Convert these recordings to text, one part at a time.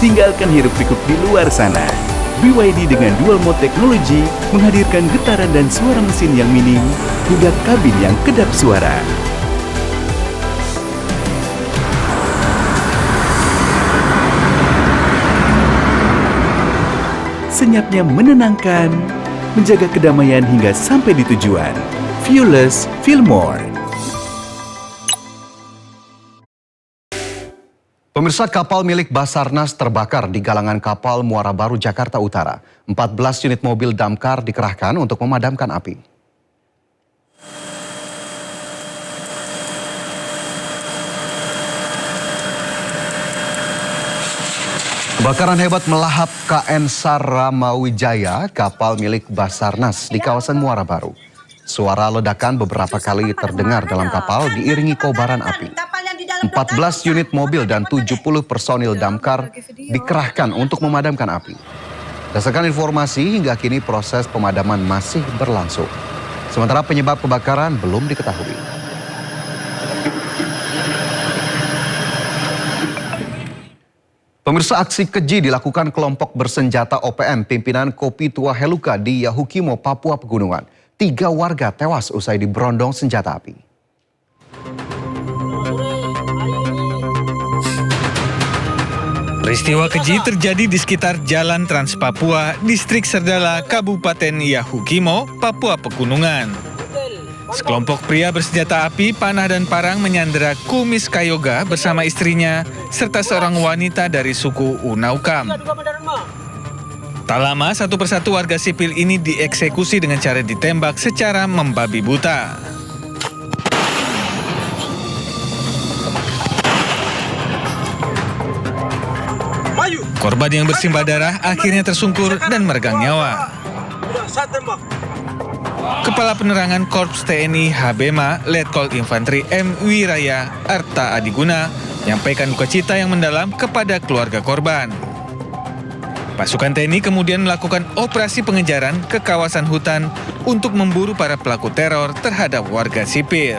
Tinggalkan hiruk-pikuk di luar sana. BYD dengan dual mode teknologi menghadirkan getaran dan suara mesin yang minim hingga kabin yang kedap suara. Senyapnya menenangkan, menjaga kedamaian hingga sampai di tujuan. Viewless, feel more. Pemirsa, kapal milik Basarnas terbakar di galangan kapal Muara Baru, Jakarta Utara. 14 unit mobil damkar dikerahkan untuk memadamkan api. Kebakaran hebat melahap KN Saramawijaya, kapal milik Basarnas di kawasan Muara Baru. Suara ledakan beberapa kali terdengar dalam kapal diiringi kobaran api. 14 unit mobil dan 70 personil damkar dikerahkan untuk memadamkan api. Berdasarkan informasi, hingga kini proses pemadaman masih berlangsung. Sementara penyebab kebakaran belum diketahui. Pemirsa, aksi keji dilakukan kelompok bersenjata OPM pimpinan Kopi Tua Heluka di Yahukimo, Papua Pegunungan. 3 warga tewas usai diberondong senjata api. Peristiwa keji terjadi di sekitar Jalan Trans Papua, Distrik Serdala, Kabupaten Yahukimo, Papua Pegunungan. Sekelompok pria bersenjata api, panah dan parang menyandera Kumis Kayoga bersama istrinya, serta seorang wanita dari suku Unaukam. Tak lama, satu persatu warga sipil ini dieksekusi dengan cara ditembak secara membabi buta. Korban yang bersimbah darah akhirnya tersungkur dan meregang nyawa. Kepala Penerangan Korps TNI Habema, Letkol Infanteri M. Wiraya Arta Adiguna, menyampaikan duka cita yang mendalam kepada keluarga korban. Pasukan TNI kemudian melakukan operasi pengejaran ke kawasan hutan untuk memburu para pelaku teror terhadap warga sipil.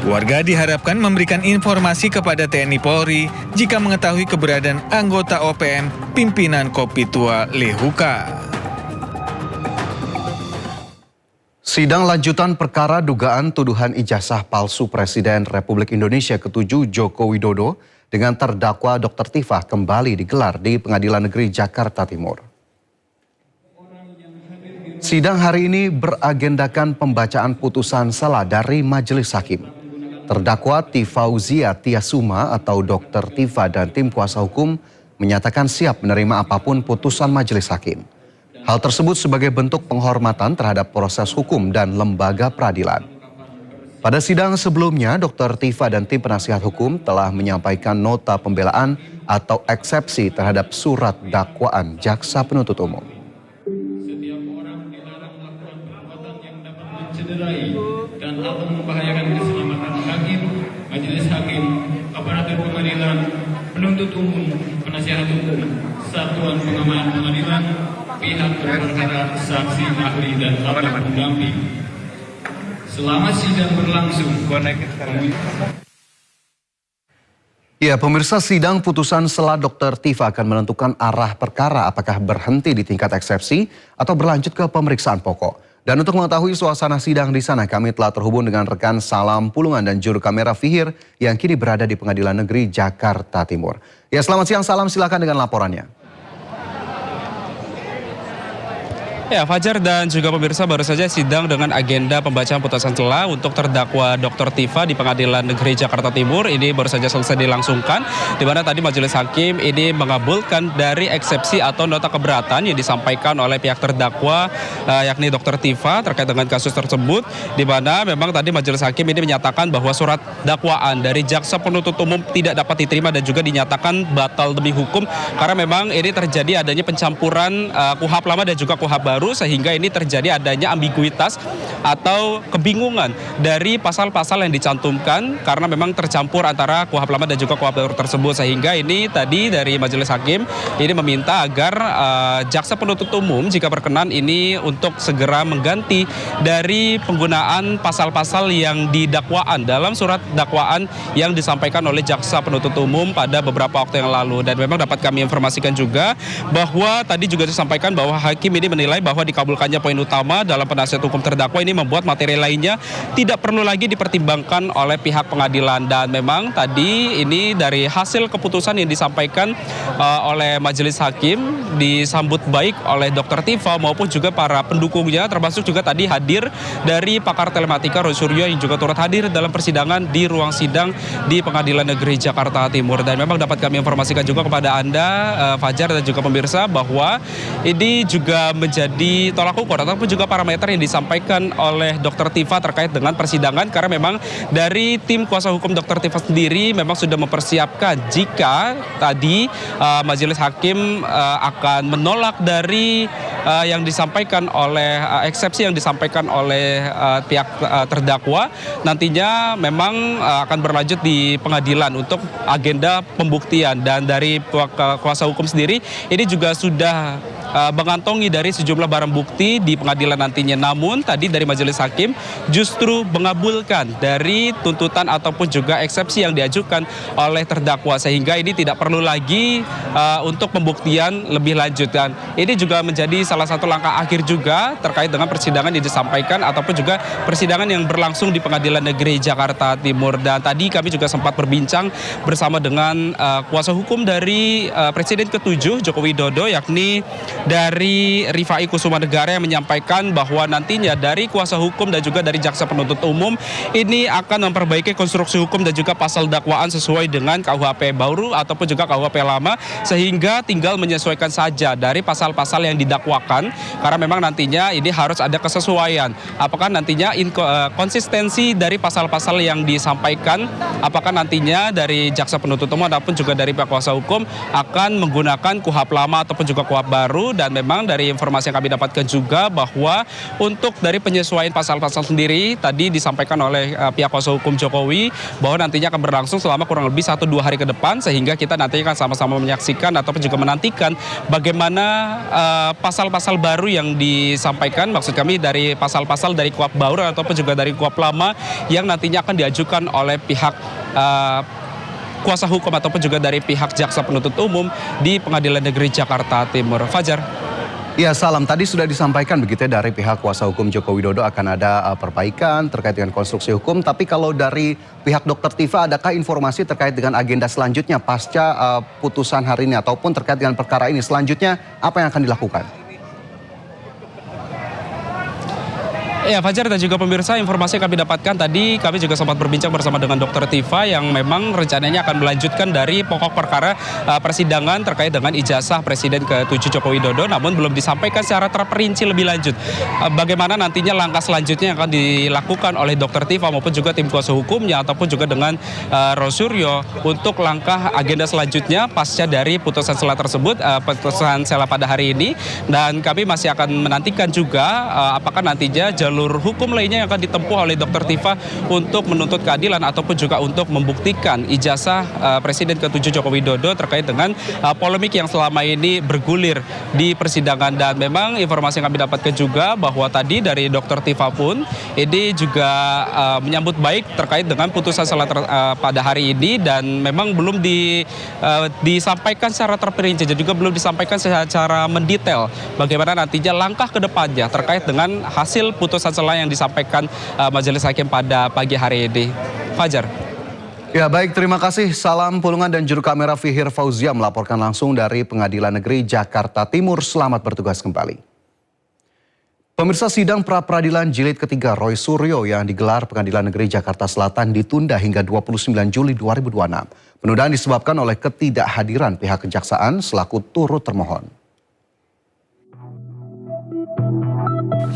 Warga diharapkan memberikan informasi kepada TNI Polri jika mengetahui keberadaan anggota OPM pimpinan Kopi Tua Lehuka. Sidang lanjutan perkara dugaan tuduhan ijazah palsu Presiden Republik Indonesia ke-7 Joko Widodo dengan terdakwa Dr. Tifah kembali digelar di Pengadilan Negeri Jakarta Timur. Sidang hari ini beragendakan pembacaan putusan sela dari Majelis Hakim. Terdakwa Tifauzia Tiasuma atau Dr. Tifa dan tim kuasa hukum menyatakan siap menerima apapun putusan Majelis Hakim. Hal tersebut sebagai bentuk penghormatan terhadap proses hukum dan lembaga peradilan. Pada sidang sebelumnya, Dr. Tifa dan tim penasihat hukum telah menyampaikan nota pembelaan atau eksepsi terhadap surat dakwaan jaksa penuntut umum. Setiap orang dilarang melakukan perbuatan yang dapat mencederai dan atau membahayakan keselamatan hakim, majelis hakim, aparatur pengadilan, penuntut umum, penasihat hukum, satuan pengaman pengadilan, pihak berperkara, saksi, ahli, dan ahli pendamping. Selama sidang berlangsung, Ya, pemirsa, sidang putusan sela Dr. Tifa akan menentukan arah perkara apakah berhenti di tingkat eksepsi atau berlanjut ke pemeriksaan pokok. Dan untuk mengetahui suasana sidang di sana, kami telah terhubung dengan rekan Salam Pulungan dan juru kamera Fihir yang kini berada di Pengadilan Negeri Jakarta Timur. Ya, selamat siang Salam, silakan dengan laporannya. Ya, Fajar dan juga pemirsa, baru saja sidang dengan agenda pembacaan putusan sela untuk terdakwa Dr. Tifa di Pengadilan Negeri Jakarta Timur ini baru saja selesai dilangsungkan, di mana tadi majelis hakim ini mengabulkan dari eksepsi atau nota keberatan yang disampaikan oleh pihak terdakwa yakni Dr. Tifa terkait dengan kasus tersebut, di mana memang tadi majelis hakim ini menyatakan bahwa surat dakwaan dari jaksa penuntut umum tidak dapat diterima dan juga dinyatakan batal demi hukum karena memang ini terjadi adanya pencampuran KUHP lama dan juga KUHP baru baru sehingga ini terjadi adanya ambiguitas atau kebingungan dari pasal-pasal yang dicantumkan karena memang tercampur antara KUHP lama dan juga KUHP baru tersebut, sehingga ini tadi dari majelis hakim ini meminta agar jaksa penuntut umum jika berkenan ini untuk segera mengganti dari penggunaan pasal-pasal yang di dakwaan dalam surat dakwaan yang disampaikan oleh jaksa penuntut umum pada beberapa waktu yang lalu. Dan memang dapat kami informasikan juga bahwa tadi juga disampaikan bahwa hakim ini menilai bahwa dikabulkannya poin utama dalam penasihat hukum terdakwa ini membuat materi lainnya tidak perlu lagi dipertimbangkan oleh pihak pengadilan. Dan memang tadi ini dari hasil keputusan yang disampaikan oleh majelis hakim disambut baik oleh Dr. Tifa maupun juga para pendukungnya, termasuk juga tadi hadir dari pakar telematika Roy Suryo yang juga turut hadir dalam persidangan di ruang sidang di Pengadilan Negeri Jakarta Timur. Dan memang dapat kami informasikan juga kepada Anda, Fajar dan juga pemirsa, bahwa ini juga menjadi tolak ukur ataupun juga parameter yang disampaikan oleh Dr. Tifa terkait dengan persidangan, karena memang dari tim kuasa hukum Dr. Tifa sendiri memang sudah mempersiapkan jika tadi majelis hakim akan menolak dari yang disampaikan oleh eksepsi yang disampaikan oleh pihak terdakwa, nantinya memang akan berlanjut di pengadilan untuk agenda pembuktian. Dan dari kuasa hukum sendiri ini juga sudah mengantongi dari sejumlah barang bukti di pengadilan nantinya. Namun tadi dari majelis hakim justru mengabulkan dari tuntutan ataupun juga eksepsi yang diajukan oleh terdakwa, sehingga ini tidak perlu lagi untuk pembuktian lebih lanjut. Dan ini juga menjadi salah satu langkah akhir juga terkait dengan persidangan yang disampaikan ataupun juga persidangan yang berlangsung di Pengadilan Negeri Jakarta Timur. Dan tadi kami juga sempat berbincang bersama dengan kuasa hukum dari Presiden ke-7 Joko Widodo, yakni dari Rifai Kusuma Negara, yang menyampaikan bahwa nantinya dari kuasa hukum dan juga dari jaksa penuntut umum ini akan memperbaiki konstruksi hukum dan juga pasal dakwaan sesuai dengan KUHP baru ataupun juga KUHP lama, sehingga tinggal menyesuaikan saja dari pasal-pasal yang didakwakan, karena memang nantinya ini harus ada kesesuaian. Apakah nantinya konsistensi dari pasal-pasal yang disampaikan, apakah nantinya dari jaksa penuntut umum ataupun juga dari pihak kuasa hukum akan menggunakan KUHP lama ataupun juga KUHP baru. Dan memang dari informasi yang kami dapatkan juga bahwa untuk dari penyesuaian pasal-pasal sendiri tadi disampaikan oleh pihak kuasa hukum Jokowi bahwa nantinya akan berlangsung selama kurang lebih 1-2 hari ke depan, sehingga kita nantinya akan sama-sama menyaksikan ataupun juga menantikan bagaimana pasal-pasal baru yang disampaikan, maksud kami dari pasal-pasal dari KUHP baru ataupun juga dari KUHP lama yang nantinya akan diajukan oleh pihak kuasa hukum ataupun juga dari pihak jaksa penuntut umum di Pengadilan Negeri Jakarta Timur. Fajar. Ya, Salam, tadi sudah disampaikan begitu ya dari pihak kuasa hukum Joko Widodo akan ada perbaikan terkait dengan konstruksi hukum. Tapi kalau dari pihak Dr. Tifa, adakah informasi terkait dengan agenda selanjutnya pasca putusan hari ini ataupun terkait dengan perkara ini? Selanjutnya apa yang akan dilakukan? Ya, Fajar dan juga pemirsa, informasi yang kami dapatkan tadi, kami juga sempat berbincang bersama dengan Dr. Tifa yang memang rencananya akan melanjutkan dari pokok perkara persidangan terkait dengan ijazah Presiden ke-7 Joko Widodo, namun belum disampaikan secara terperinci lebih lanjut bagaimana nantinya langkah selanjutnya yang akan dilakukan oleh Dr. Tifa maupun juga tim kuasa hukumnya ataupun juga dengan Roy Suryo untuk langkah agenda selanjutnya pasca dari putusan sela tersebut, putusan sela pada hari ini. Dan kami masih akan menantikan juga apakah nantinya jalur hukum lainnya yang akan ditempuh oleh Dr. Tifa untuk menuntut keadilan ataupun juga untuk membuktikan ijazah Presiden ke-7 Joko Widodo terkait dengan polemik yang selama ini bergulir di persidangan. Dan memang informasi yang kami dapatkan juga bahwa tadi dari Dr. Tifa pun ini juga menyambut baik terkait dengan putusan pada hari ini, dan memang belum disampaikan secara terperinci dan juga belum disampaikan secara mendetail bagaimana nantinya langkah ke depannya terkait dengan hasil putusan sela yang disampaikan majelis hakim pada pagi hari ini. Fajar. Ya, baik, terima kasih. Salam Pulungan dan juru kamera Fihir Fauzia melaporkan langsung dari Pengadilan Negeri Jakarta Timur. Selamat bertugas kembali. Pemirsa, sidang pra-peradilan jilid ketiga Roy Suryo yang digelar Pengadilan Negeri Jakarta Selatan ditunda hingga 29 Juli 2026. Penundaan disebabkan oleh ketidakhadiran pihak kejaksaan selaku turut termohon.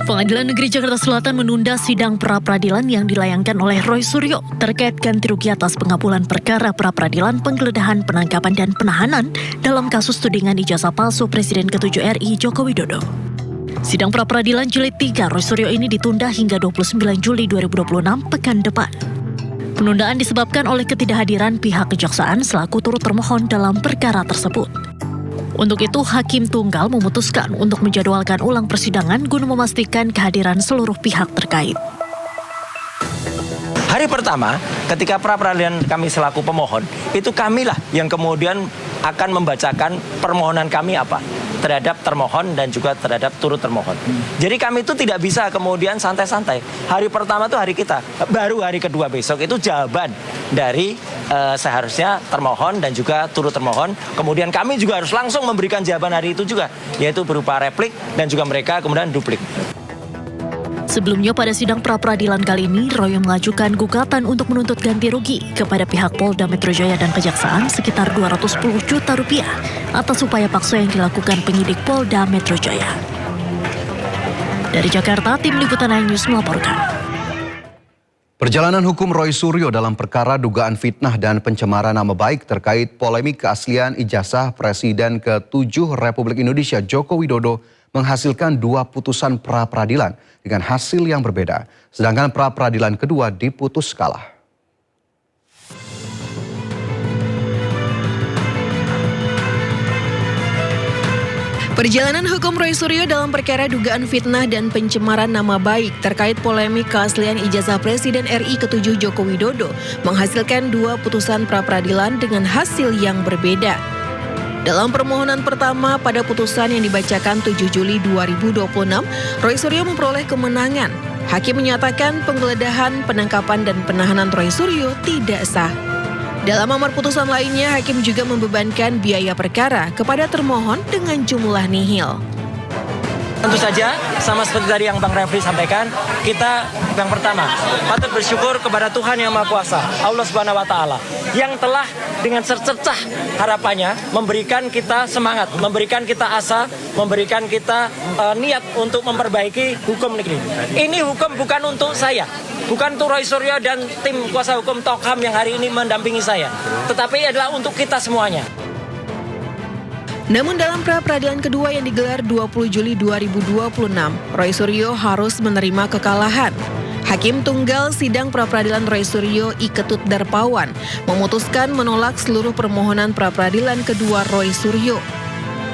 Pengadilan Negeri Jakarta Selatan menunda sidang pra-peradilan yang dilayangkan oleh Roy Suryo terkait ganti rugi atas pengabulan perkara pra-peradilan penggeledahan, penangkapan, dan penahanan dalam kasus tudingan ijazah palsu Presiden ke-7 RI Joko Widodo. Sidang pra-peradilan jilid 3 Roy Suryo ini ditunda hingga 29 Juli 2026 pekan depan. Penundaan disebabkan oleh ketidakhadiran pihak kejaksaan selaku turut termohon dalam perkara tersebut. Untuk itu, Hakim Tunggal memutuskan untuk menjadwalkan ulang persidangan guna memastikan kehadiran seluruh pihak terkait. Hari pertama, ketika pra-peradilan kami selaku pemohon, itu kamilah yang kemudian akan membacakan permohonan kami apa terhadap termohon dan juga terhadap turut termohon. Jadi kami itu tidak bisa kemudian santai-santai. Hari pertama itu hari kita, baru hari kedua besok itu jawaban dari seharusnya termohon dan juga turut termohon. Kemudian kami juga harus langsung memberikan jawaban hari itu juga, yaitu berupa replik dan juga mereka kemudian duplik. Sebelumnya pada sidang pra-peradilan kali ini, Roy mengajukan gugatan untuk menuntut ganti rugi kepada pihak Polda Metro Jaya dan Kejaksaan sekitar 210 juta rupiah atas upaya paksa yang dilakukan penyidik Polda Metro Jaya. Dari Jakarta, Tim Liputan iNews melaporkan. Perjalanan hukum Roy Suryo dalam perkara dugaan fitnah dan pencemaran nama baik terkait polemik keaslian ijazah Presiden ke-7 Republik Indonesia Joko Widodo menghasilkan 2 putusan pra-peradilan dengan hasil yang berbeda. Sedangkan pra-peradilan kedua diputus kalah. Perjalanan hukum Roy Suryo dalam perkara dugaan fitnah dan pencemaran nama baik terkait polemik keaslian ijazah Presiden RI ke-7 Joko Widodo menghasilkan 2 putusan pra-peradilan dengan hasil yang berbeda. Dalam permohonan pertama pada putusan yang dibacakan 7 Juli 2026, Roy Suryo memperoleh kemenangan. Hakim menyatakan penggeledahan, penangkapan, dan penahanan Roy Suryo tidak sah. Dalam amar putusan lainnya, Hakim juga membebankan biaya perkara kepada termohon dengan jumlah nihil. Tentu saja, sama seperti tadi yang Bang Refli sampaikan, kita yang pertama patut bersyukur kepada Tuhan Yang Maha Kuasa, Allah Subhanahu wa Ta'ala, yang telah dengan secercah harapannya memberikan kita semangat, memberikan kita asa, memberikan kita niat untuk memperbaiki hukum negeri. Ini hukum bukan untuk saya, bukan untuk Roy Suryo dan tim kuasa hukum Tokham yang hari ini mendampingi saya, tetapi adalah untuk kita semuanya. Namun dalam pra-peradilan kedua yang digelar 20 Juli 2026, Roy Suryo harus menerima kekalahan. Hakim Tunggal Sidang Pra-peradilan Roy Suryo I Ketut Darpawan memutuskan menolak seluruh permohonan pra-peradilan kedua Roy Suryo.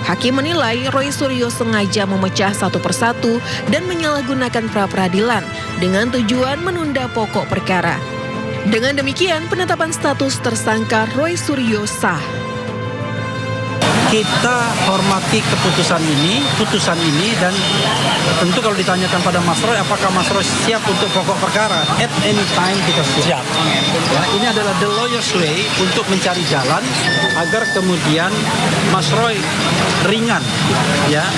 Hakim menilai Roy Suryo sengaja memecah satu persatu dan menyalahgunakan pra-peradilan dengan tujuan menunda pokok perkara. Dengan demikian, penetapan status tersangka Roy Suryo sah. Kita hormati putusan ini dan tentu kalau ditanyakan pada Mas Roy apakah Mas Roy siap untuk pokok perkara, at any time kita siap. Ya, ini adalah the lawyer's way untuk mencari jalan agar kemudian Mas Roy ringan, ya,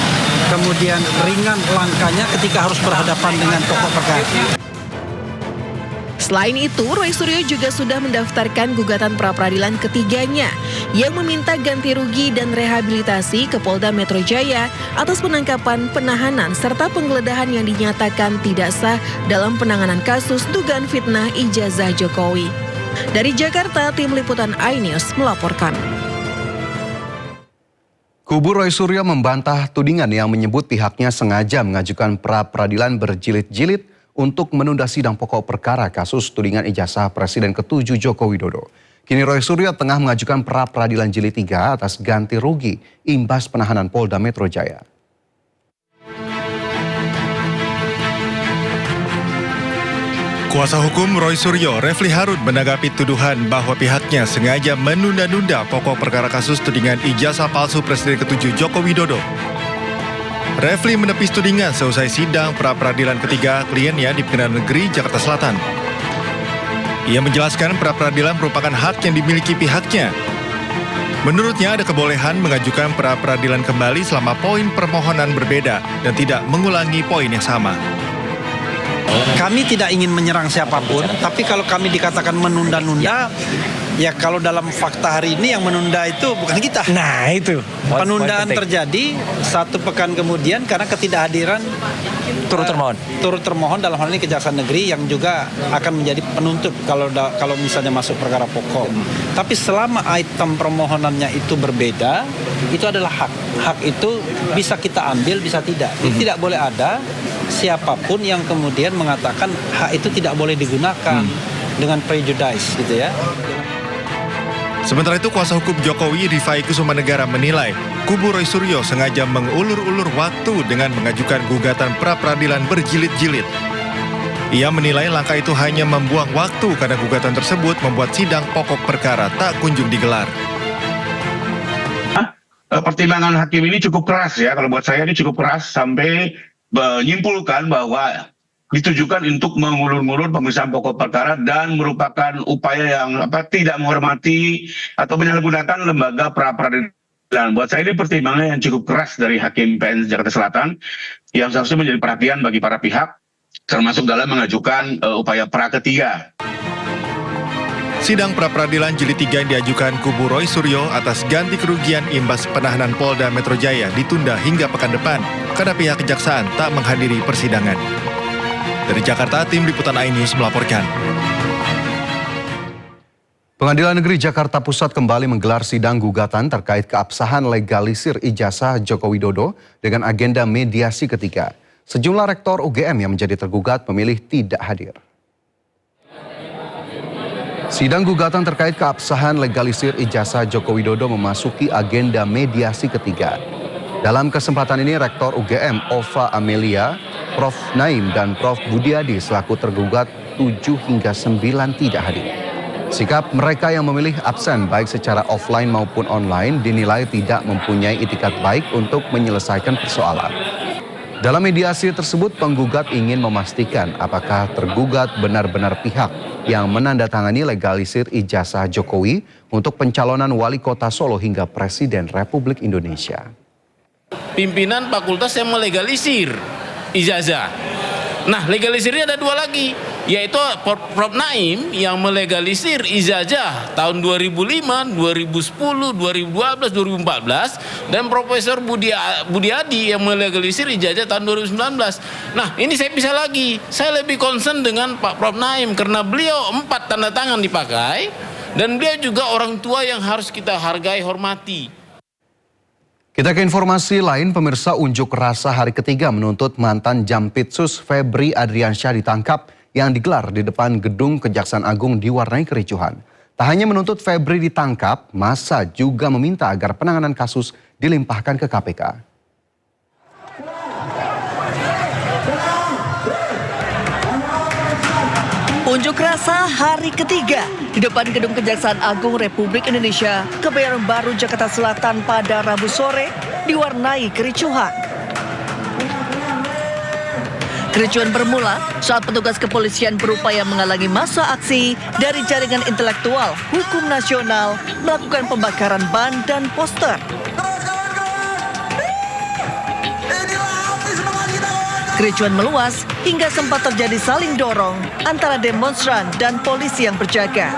kemudian ringan langkahnya ketika harus berhadapan dengan pokok perkara. Selain itu, Roy Suryo juga sudah mendaftarkan gugatan pra-peradilan ketiganya yang meminta ganti rugi dan rehabilitasi ke Polda Metro Jaya atas penangkapan, penahanan, serta penggeledahan yang dinyatakan tidak sah dalam penanganan kasus dugaan fitnah ijazah Jokowi. Dari Jakarta, Tim Liputan iNews melaporkan. Kubu Roy Suryo membantah tudingan yang menyebut pihaknya sengaja mengajukan pra-peradilan berjilid-jilid untuk menunda sidang pokok perkara kasus tudingan ijazah Presiden ke-7 Joko Widodo. Kini Roy Suryo tengah mengajukan pra-peradilan jilid 3 atas ganti rugi imbas penahanan Polda Metro Jaya. Kuasa hukum Roy Suryo, Refli Harun, menanggapi tuduhan bahwa pihaknya sengaja menunda-nunda pokok perkara kasus tudingan ijazah palsu Presiden ke-7 Joko Widodo. Refli menepis tudingan seusai sidang pra-peradilan ketiga kliennya di Pengadilan Negeri Jakarta Selatan. Ia menjelaskan pra-peradilan merupakan hak yang dimiliki pihaknya. Menurutnya ada kebolehan mengajukan pra-peradilan kembali selama poin permohonan berbeda dan tidak mengulangi poin yang sama. Kami tidak ingin menyerang siapapun, tapi kalau kami dikatakan menunda-nunda, Ya kalau dalam fakta hari ini yang menunda itu bukan kita. Nah itu. Penundaan terjadi 1 pekan kemudian karena ketidakhadiran turut termohon dalam hal ini Kejaksaan Negeri yang juga akan menjadi penuntut kalau misalnya masuk perkara pokok. Tapi selama item permohonannya itu berbeda, itu adalah hak. Hak itu bisa kita ambil, bisa tidak. Tidak boleh ada siapapun yang kemudian mengatakan hak itu tidak boleh digunakan dengan prejudice gitu ya. Sementara itu, kuasa hukum Jokowi Rifai Kusumanegara menilai kubu Roy Suryo sengaja mengulur-ulur waktu dengan mengajukan gugatan pra-peradilan berjilid-jilid. Ia menilai langkah itu hanya membuang waktu karena gugatan tersebut membuat sidang pokok perkara tak kunjung digelar. Pertimbangan hakim ini cukup keras ya, kalau buat saya ini cukup keras sampai menyimpulkan bahwa ditujukan untuk mengulur-ngulur pemeriksaan pokok perkara dan merupakan upaya yang tidak menghormati atau menyalahgunakan lembaga pra-peradilan. Buat saya ini pertimbangan yang cukup keras dari Hakim PN Jakarta Selatan yang seharusnya menjadi perhatian bagi para pihak, termasuk dalam mengajukan upaya pra ketiga. Sidang pra-peradilan jilid 3 yang diajukan kubu Roy Suryo atas ganti kerugian imbas penahanan Polda Metro Jaya ditunda hingga pekan depan karena pihak kejaksaan tak menghadiri persidangan. Dari Jakarta, tim Liputan iNews melaporkan. Pengadilan Negeri Jakarta Pusat kembali menggelar sidang gugatan terkait keabsahan legalisir ijazah Joko Widodo dengan agenda mediasi ketiga. Sejumlah rektor UGM yang menjadi tergugat memilih tidak hadir. Sidang gugatan terkait keabsahan legalisir ijazah Joko Widodo memasuki agenda mediasi ketiga. Dalam kesempatan ini, Rektor UGM Ova Amelia, Prof. Naim, dan Prof. Budiadi selaku tergugat 7 hingga 9 tidak hadir. Sikap mereka yang memilih absen baik secara offline maupun online dinilai tidak mempunyai itikat baik untuk menyelesaikan persoalan. Dalam mediasi tersebut, penggugat ingin memastikan apakah tergugat benar-benar pihak yang menandatangani legalisir ijazah Jokowi untuk pencalonan wali kota Solo hingga Presiden Republik Indonesia. Pimpinan fakultas yang melegalisir ijazah. Nah, legalisirnya ada 2 lagi, yaitu Prof. Naim yang melegalisir ijazah tahun 2005, 2010, 2012, 2014, dan Profesor Budiadi yang melegalisir ijazah tahun 2019. Nah, ini saya pisah lagi. Saya lebih concern dengan Pak Prof. Naim karena beliau 4 tanda tangan dipakai dan beliau juga orang tua yang harus kita hargai, hormati. Kita ke informasi lain, pemirsa, unjuk rasa hari ketiga menuntut mantan Jampitsus Febri Adriansyah ditangkap yang digelar di depan gedung Kejaksaan Agung diwarnai kericuhan. Tak hanya menuntut Febri ditangkap, massa juga meminta agar penanganan kasus dilimpahkan ke KPK. Unjuk rasa hari ketiga di depan Gedung Kejaksaan Agung Republik Indonesia, Kebayoran Baru, Jakarta Selatan pada Rabu sore diwarnai kericuhan. Kericuhan bermula saat petugas kepolisian berupaya menghalangi massa aksi dari jaringan intelektual hukum nasional melakukan pembakaran ban dan poster. Kericuhan meluas hingga sempat terjadi saling dorong antara demonstran dan polisi yang berjaga.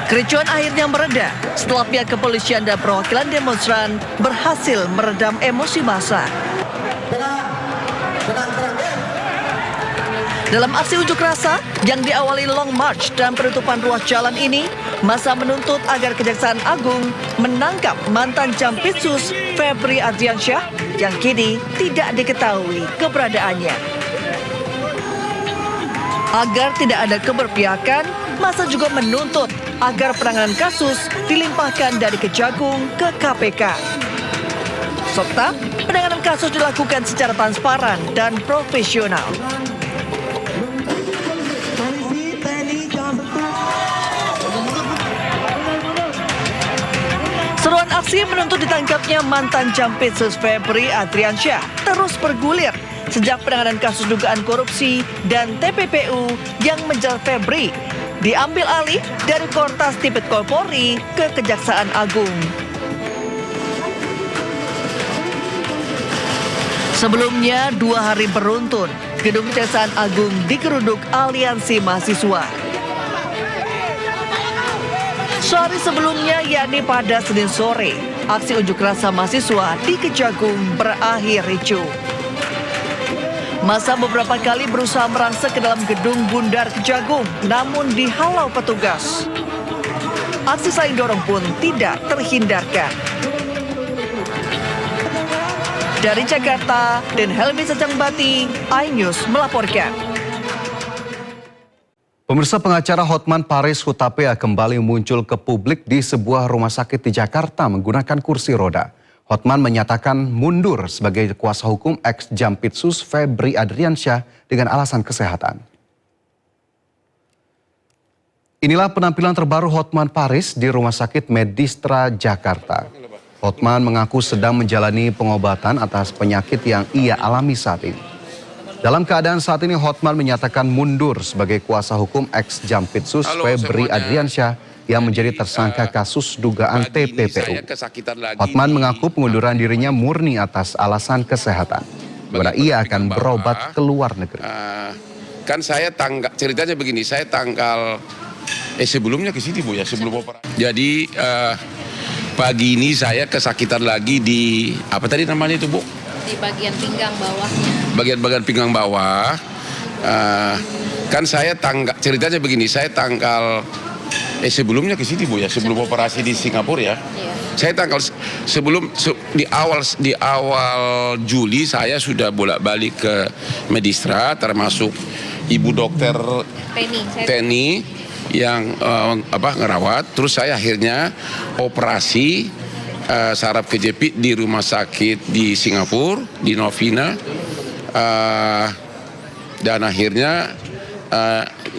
Kericuhan akhirnya mereda setelah pihak kepolisian dan perwakilan demonstran berhasil meredam emosi massa. Dalam aksi unjuk rasa yang diawali long march dan penutupan ruas jalan ini, massa menuntut agar Kejaksaan Agung menangkap mantan Jampitsus Febri Adriansyah yang kini tidak diketahui keberadaannya. Agar tidak ada keberpihakan, massa juga menuntut agar penanganan kasus dilimpahkan dari Kejagung ke KPK. Serta penanganan kasus dilakukan secara transparan dan profesional. Seruan aksi menuntut ditangkapnya mantan Jampitsus Febri Adriansyah terus bergulir sejak penanganan kasus dugaan korupsi dan TPPU yang menjerat Febri diambil alih dari Kortas Tipikor Polri ke Kejaksaan Agung. Sebelumnya 2 hari beruntun, Gedung Kejaksaan Agung digeruduk aliansi mahasiswa. Sehari sebelumnya, yakni pada Senin sore, aksi unjuk rasa mahasiswa di Kejagung berakhir ricuh. Masa beberapa kali berusaha merangsek ke dalam gedung Bundar Kejagung, namun dihalau petugas. Aksi saling dorong pun tidak terhindarkan. Dari Jakarta, Den Helmi Sajangbati, iNews melaporkan. Pemirsa, pengacara Hotman Paris Hutapea kembali muncul ke publik di sebuah rumah sakit di Jakarta menggunakan kursi roda. Hotman menyatakan mundur sebagai kuasa hukum ex-Jampitsus Febri Adriansyah dengan alasan kesehatan. Inilah penampilan terbaru Hotman Paris di Rumah Sakit Medistra Jakarta. Hotman mengaku sedang menjalani pengobatan atas penyakit yang ia alami saat ini. Dalam keadaan saat ini, Hotman menyatakan mundur sebagai kuasa hukum ex-Jampitsus Febri Adriansyah yang menjadi tersangka kasus dugaan TPPU. Hotman mengaku pengunduran dirinya murni atas alasan kesehatan, karena ia akan berobat ke luar negeri. Kan saya ceritanya begini, saya sebelumnya ke sini Bu ya, sebelum operasi. Jadi pagi ini saya kesakitan lagi di apa tadi namanya itu Bu? Di bagian pinggang bawahnya. Bagian pinggang bawah. Kan saya ceritanya begini, saya sebelumnya ke sini Bu ya, sebelum operasi di Singapura ya. Iya. Saya di awal Juli saya sudah bolak-balik ke Medistra, termasuk Ibu Dokter Teni yang ngerawat. Terus saya akhirnya operasi saraf kejepit di rumah sakit di Singapura, di Novena, dan akhirnya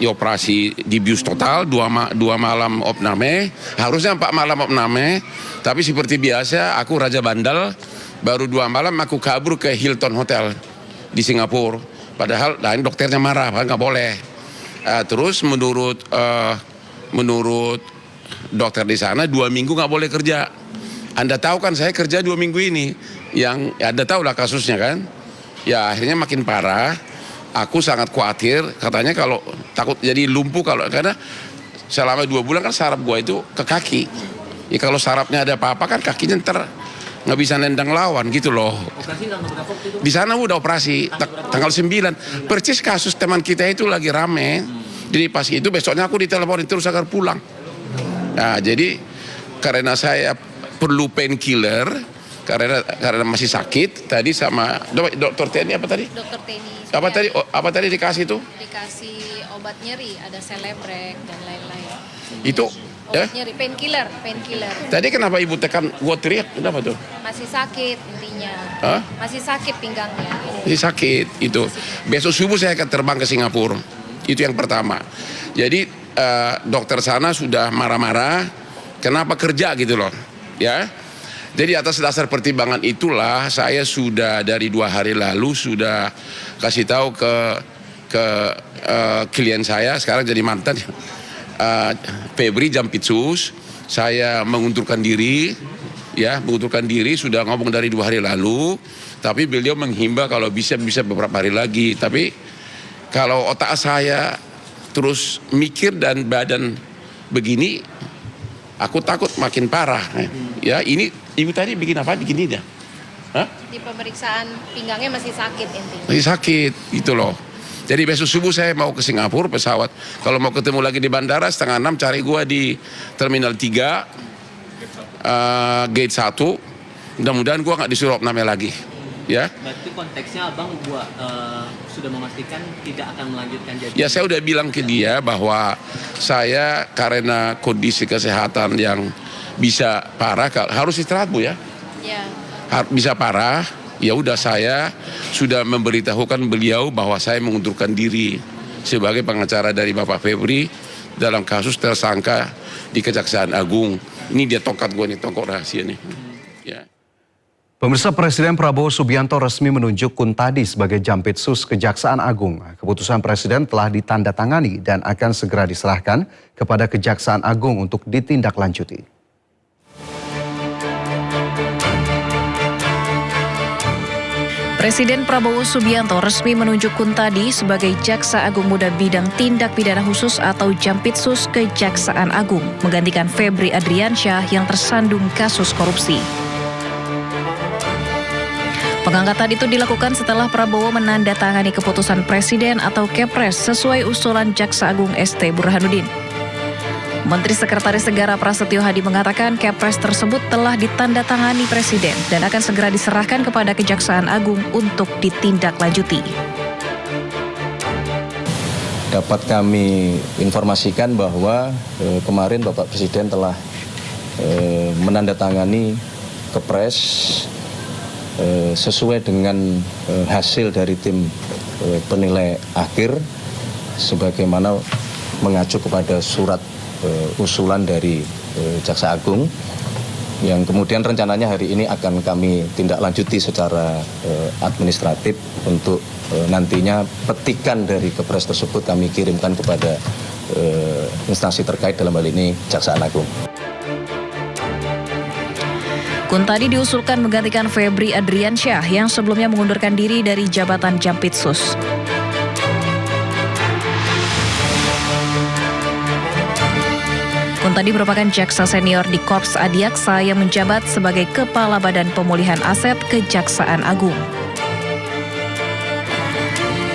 operasi dibius total, dua malam opname, harusnya 4 malam opname, tapi seperti biasa aku raja bandel, baru 2 malam aku kabur ke Hilton Hotel di Singapura, padahal dokternya marah, nggak boleh. Terus menurut dokter di sana 2 minggu nggak boleh kerja. Anda tahu kan saya kerja 2 minggu ini, yang Anda tahu lah kasusnya kan. Ya akhirnya makin parah. Aku sangat khawatir, katanya kalau takut jadi lumpuh karena selama 2 bulan kan saraf gua itu ke kaki. Ya kalau sarafnya ada apa-apa kan kakinya nggak bisa nendang lawan gitu loh. Di sana udah operasi tanggal 9. Persis kasus teman kita itu lagi rame. Jadi pas itu besoknya aku diteleponin terus agar pulang. Nah jadi karena saya perlu painkiller karena masih sakit tadi sama dokter Teni apa tadi? Dokter Teni. Apa tadi dikasih itu? Dikasih obat nyeri, ada Celebrek dan lain-lain. Itu obat nyeri, painkiller. Tadi kenapa ibu tekan gua teriak? Kenapa tuh? Masih sakit intinya. Hah? Masih sakit pinggangnya. Masih sakit itu. Besok subuh saya akan terbang ke Singapura. Itu yang pertama. Jadi dokter sana sudah marah-marah. Kenapa kerja gitu loh? Ya. Jadi atas dasar pertimbangan itulah saya sudah dari 2 hari lalu sudah kasih tahu ke klien saya sekarang jadi mantan Febri Jampitsus, saya mengundurkan diri sudah ngomong dari 2 hari lalu, tapi beliau menghimbau kalau bisa beberapa hari lagi. Tapi kalau otak saya terus mikir dan badan begini, aku takut makin parah. Ya ini ibu tadi bikin apa? Bikin ini dah. Hah? Di pemeriksaan pinggangnya masih sakit intinya. Masih sakit, itu loh. Jadi besok subuh saya mau ke Singapura pesawat. Kalau mau ketemu lagi di bandara 5:30 cari gua di Terminal 3, Gate 1. Mudah-mudahan gua nggak disuruh opname lagi. Ya. Berarti konteksnya abang sudah memastikan tidak akan melanjutkan jadi. Ya saya udah bilang ke dia bahwa saya karena kondisi kesehatan yang bisa parah harus istirahat Bu ya. Ya. Bisa parah, ya udah saya sudah memberitahukan beliau bahwa saya mengundurkan diri sebagai pengacara dari Bapak Febri dalam kasus tersangka di Kejaksaan Agung. Ini dia tongkat gue nih, tongkat rahasia nih. Ya. Pemirsa, Presiden Prabowo Subianto resmi menunjuk Kuntadi sebagai Jampitsus Kejaksaan Agung. Keputusan Presiden telah ditandatangani dan akan segera diserahkan kepada Kejaksaan Agung untuk ditindaklanjuti. Presiden Prabowo Subianto resmi menunjuk Kuntadi sebagai Jaksa Agung Muda Bidang Tindak Pidana Khusus atau Jampitsus Kejaksaan Agung, menggantikan Febri Adriansyah yang tersandung kasus korupsi. Pengangkatan itu dilakukan setelah Prabowo menandatangani keputusan Presiden atau Kepres sesuai usulan Jaksa Agung ST Burhanuddin. Menteri Sekretaris Negara Prasetyo Hadi mengatakan Kepres tersebut telah ditandatangani Presiden dan akan segera diserahkan kepada Kejaksaan Agung untuk ditindaklanjuti. Dapat kami informasikan bahwa kemarin Bapak Presiden telah menandatangani Kepres sesuai dengan hasil dari tim penilai akhir sebagaimana mengacu kepada surat usulan dari Jaksa Agung yang kemudian rencananya hari ini akan kami tindak lanjuti secara administratif untuk nantinya petikan dari Kepres tersebut kami kirimkan kepada instansi terkait, dalam hal ini Kejaksaan Agung. Kuntadi diusulkan menggantikan Febri Adriansyah yang sebelumnya mengundurkan diri dari jabatan Jampitsus. Kuntadi merupakan jaksa senior di Korps Adiaksa yang menjabat sebagai Kepala Badan Pemulihan Aset Kejaksaan Agung.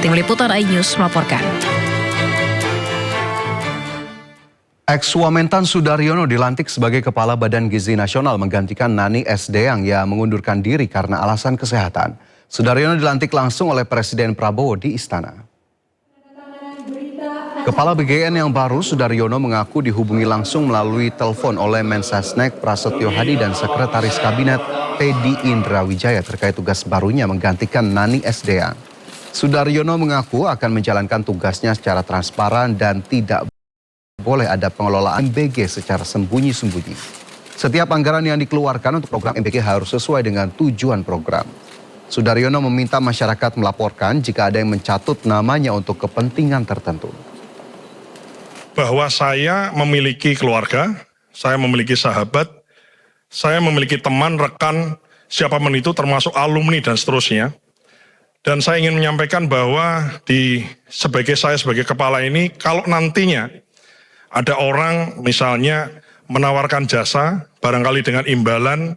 Tim Liputan iNews melaporkan. Ex-Wamentan Sudaryono dilantik sebagai Kepala Badan Gizi Nasional menggantikan Nani S. Deang yang mengundurkan diri karena alasan kesehatan. Sudaryono dilantik langsung oleh Presiden Prabowo di Istana. Kepala BGN yang baru, Sudaryono, mengaku dihubungi langsung melalui telepon oleh Mensesnek Prasetyo Hadi dan Sekretaris Kabinet Teddy Indra Wijaya terkait tugas barunya menggantikan Nani S. Deang. Sudaryono mengaku akan menjalankan tugasnya secara transparan dan tidak boleh ada pengelolaan MBG secara sembunyi-sembunyi. Setiap anggaran yang dikeluarkan untuk program MBG harus sesuai dengan tujuan program. Sudaryono meminta masyarakat melaporkan jika ada yang mencatut namanya untuk kepentingan tertentu. Bahwa saya memiliki keluarga, saya memiliki sahabat, saya memiliki teman, rekan, siapapun itu termasuk alumni dan seterusnya. Dan saya ingin menyampaikan bahwa sebagai kepala ini, kalau nantinya ada orang misalnya menawarkan jasa, barangkali dengan imbalan,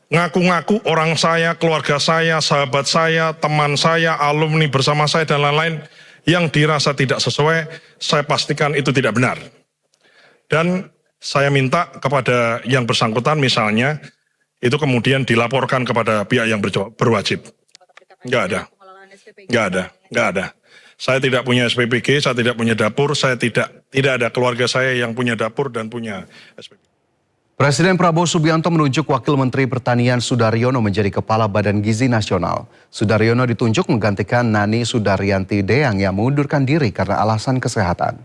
ngaku-ngaku orang saya, keluarga saya, sahabat saya, teman saya, alumni bersama saya dan lain-lain, yang dirasa tidak sesuai, saya pastikan itu tidak benar. Dan saya minta kepada yang bersangkutan misalnya, itu kemudian dilaporkan kepada pihak yang berwajib. Nggak ada. Saya tidak punya SPPG, saya tidak punya dapur, saya tidak ada keluarga saya yang punya dapur dan punya SPPG. Presiden Prabowo Subianto menunjuk Wakil Menteri Pertanian Sudaryono menjadi Kepala Badan Gizi Nasional. Sudaryono ditunjuk menggantikan Nani Sudaryanti Deang yang mengundurkan diri karena alasan kesehatan.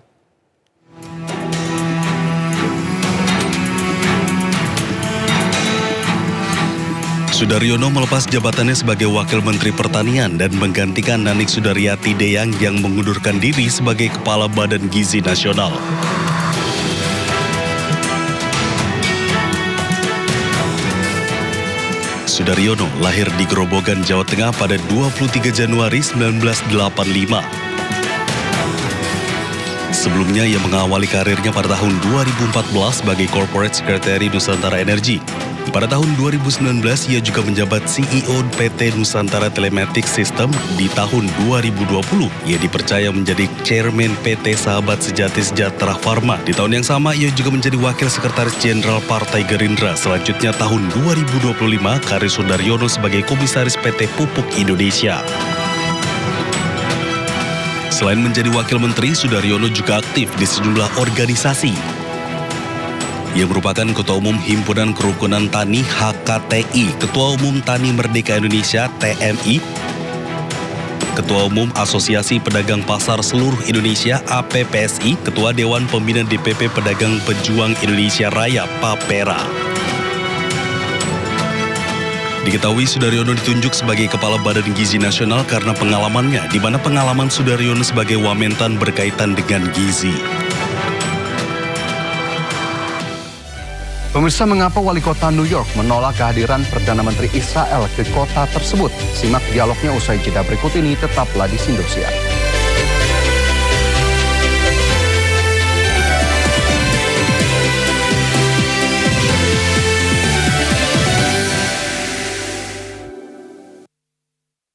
Sudaryono melepas jabatannya sebagai Wakil Menteri Pertanian dan menggantikan Nani Sudaryati Deang yang mengundurkan diri sebagai Kepala Badan Gizi Nasional. Sudaryono lahir di Grobogan, Jawa Tengah pada 23 Januari 1985. Sebelumnya ia mengawali karirnya pada tahun 2014 sebagai Corporate Secretary Nusantara Energy. Pada tahun 2019 ia juga menjabat CEO PT Nusantara Telematic System. Di tahun 2020 ia dipercaya menjadi Chairman PT Sahabat Sejati Sejahtera Pharma. Di tahun yang sama ia juga menjadi Wakil Sekretaris Jenderal Partai Gerindra. Selanjutnya tahun 2025 karir Sudaryono sebagai Komisaris PT Pupuk Indonesia. Selain menjadi Wakil Menteri, Sudaryono juga aktif di sejumlah organisasi. Ia merupakan Ketua Umum Himpunan Kerukunan Tani HKTI, Ketua Umum Tani Merdeka Indonesia TMI, Ketua Umum Asosiasi Pedagang Pasar Seluruh Indonesia APPSI, Ketua Dewan Pembina DPP Pedagang Pejuang Indonesia Raya PAPERA. Diketahui Sudaryono ditunjuk sebagai Kepala Badan Gizi Nasional karena pengalamannya, di mana pengalaman Sudaryono sebagai Wamentan berkaitan dengan gizi. Pemirsa, mengapa wali kota New York menolak kehadiran Perdana Menteri Israel ke kota tersebut? Simak dialognya usai jeda berikut ini, tetaplah di Indosiar.